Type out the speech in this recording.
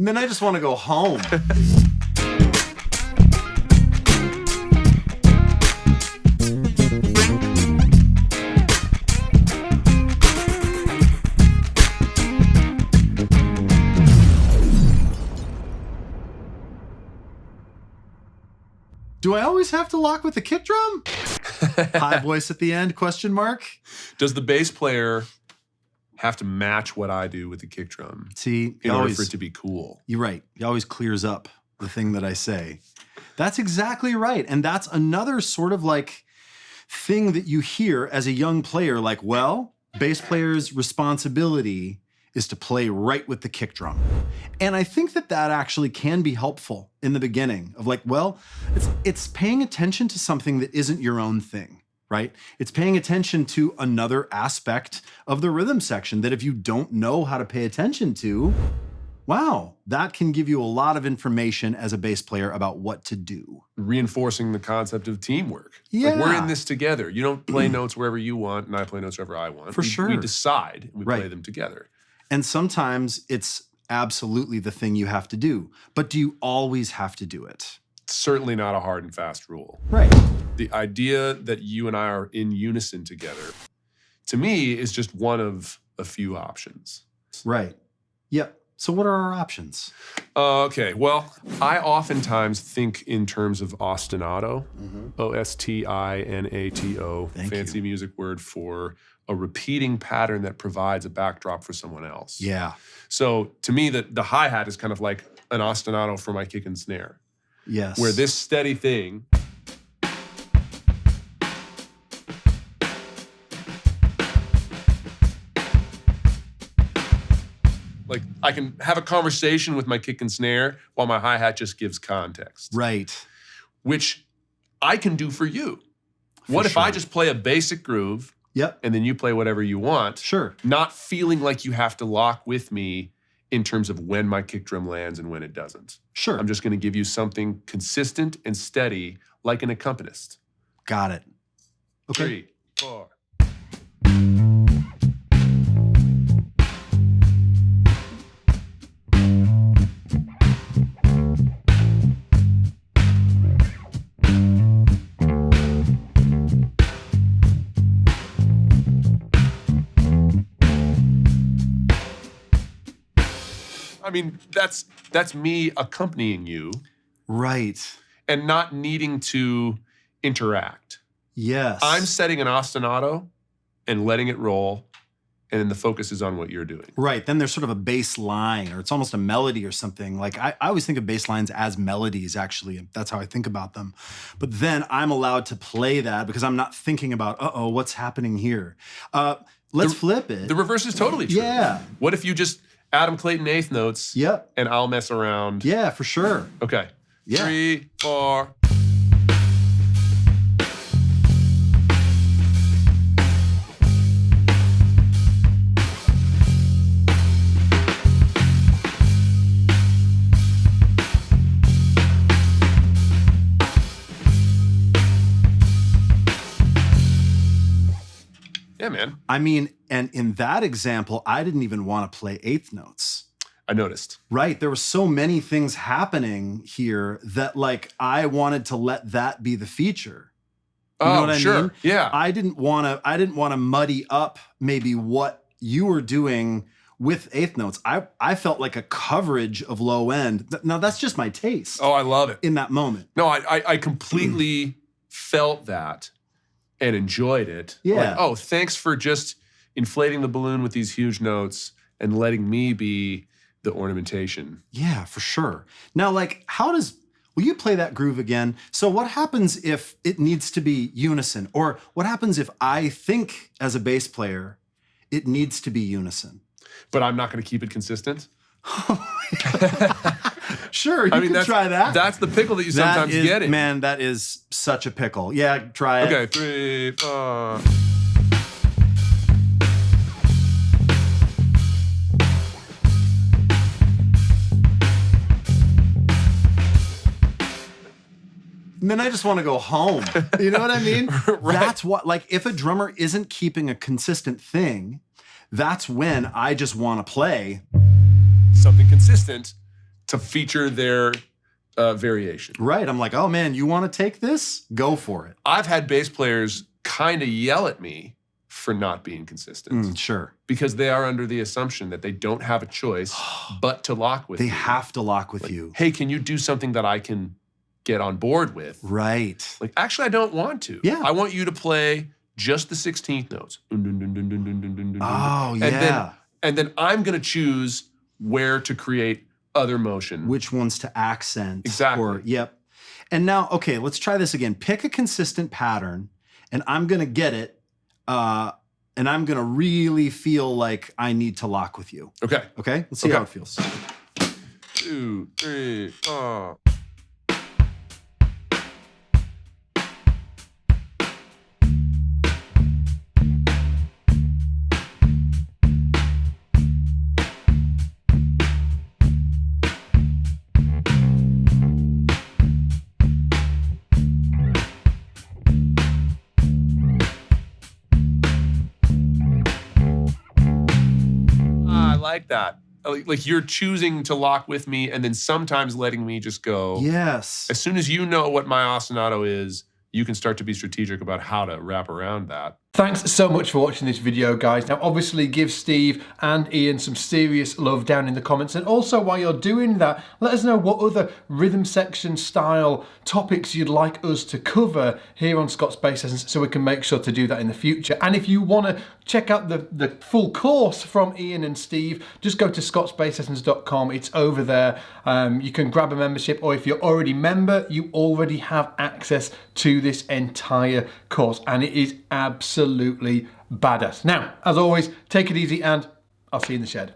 And then I just want to go home. Do I always have to lock with the kick drum? High voice at the end, question mark. Does the bass player have to match what I do with the kick drum? See, in order for it to be cool? You're right. He always clears up the thing that I say. That's exactly right. And that's another sort of like thing that you hear as a young player, like, well, bass player's responsibility is to play right with the kick drum. And I think that that actually can be helpful in the beginning of like, well, it's paying attention to something that isn't your own thing, right? It's paying attention to another aspect of the rhythm section that if you don't know how to pay attention to, wow, that can give you a lot of information as a bass player about what to do. Reinforcing the concept of teamwork. Yeah. Like, we're in this together. You don't play notes wherever you want, and I play notes wherever I want. For sure. We decide, and we play them together. And sometimes it's absolutely the thing you have to do. But do you always have to do it? It's certainly not a hard and fast rule. Right. The idea that you and I are in unison together, to me, is just one of a few options. Right. Yep. So what are our options? Okay, well, I oftentimes think in terms of ostinato, O-S-T-I-N-A-T-O, fancy music word for a repeating pattern that provides a backdrop for someone else. Yeah. So to me, the hi-hat is kind of like an ostinato for my kick and snare. Yes. Where this steady thing like I can have a conversation with my kick and snare while my hi-hat just gives context. Right. Which I can do for you. What if I just play a basic groove and then you play whatever you want? Sure. Not feeling like you have to lock with me in terms of when my kick drum lands and when it doesn't. Sure. I'm just going to give you something consistent and steady like an accompanist. Got it. Okay. 3, 4. I mean, that's me accompanying you. Right. And not needing to interact. Yes. I'm setting an ostinato and letting it roll, and then the focus is on what you're doing. Right. Then there's sort of a bass line, or it's almost a melody or something. Like I always think of bass lines as melodies, actually. That's how I think about them. But then I'm allowed to play that because I'm not thinking about, uh-oh, what's happening here? Let's flip it. The reverse is totally true. Yeah. What if you just Adam Clayton eighth notes? Yep. And I'll mess around. Yeah, for sure. Okay. Yeah. 3, 4. Yeah, man. I mean, and in that example, I didn't even want to play eighth notes. I noticed. Right. There were so many things happening here that like I wanted to let that be the feature. You know what I mean? Yeah. I didn't want to muddy up maybe what you were doing with eighth notes. I felt like a coverage of low end. Now that's just my taste. Oh, I love it. In that moment. No, I completely felt that and enjoyed it. Yeah. Like, oh, thanks for just inflating the balloon with these huge notes and letting me be the ornamentation. Yeah, for sure. Now, like, will you play that groove again? So what happens if it needs to be unison? Or what happens if I think as a bass player, it needs to be unison? But I'm not going to keep it consistent? Sure, you can try that. That's the pickle that you sometimes get in. Man, that is such a pickle. Yeah, try it. Okay, 3, 4. And then I just want to go home. You know what I mean? Right. That's what, like, if a drummer isn't keeping a consistent thing, that's when I just want to play something consistent to feature their variation. Right. I'm like, oh man, you want to take this? Go for it. I've had bass players kind of yell at me for not being consistent. Sure. Because they are under the assumption that they don't have a choice but to lock with you. They have to lock with you. Hey, can you do something that I can get on board with? Right. Like, actually, I don't want to. Yeah. I want you to play just the 16th notes. Oh, yeah. And then I'm going to choose where to create other motion. Which ones to accent. Exactly. Yep. And now, okay, let's try this again. Pick a consistent pattern, and I'm going to get it, and I'm going to really feel like I need to lock with you. Okay. Okay? Let's see how it feels. 2, 3, I like that. Like you're choosing to lock with me and then sometimes letting me just go. Yes. As soon as you know what my ostinato is, you can start to be strategic about how to wrap around that. Thanks so much for watching this video, guys. Now, obviously, give Steve and Ian some serious love down in the comments. And also, while you're doing that, let us know what other rhythm section style topics you'd like us to cover here on Scott's Bass Lessons, so we can make sure to do that in the future. And if you want to check out the full course from Ian and Steve, just go to scottsbasslessons.com. It's over there. You can grab a membership, or if you're already a member, you already have access to this entire course. And it is absolutely badass. Now, as always, take it easy and I'll see you in the shed.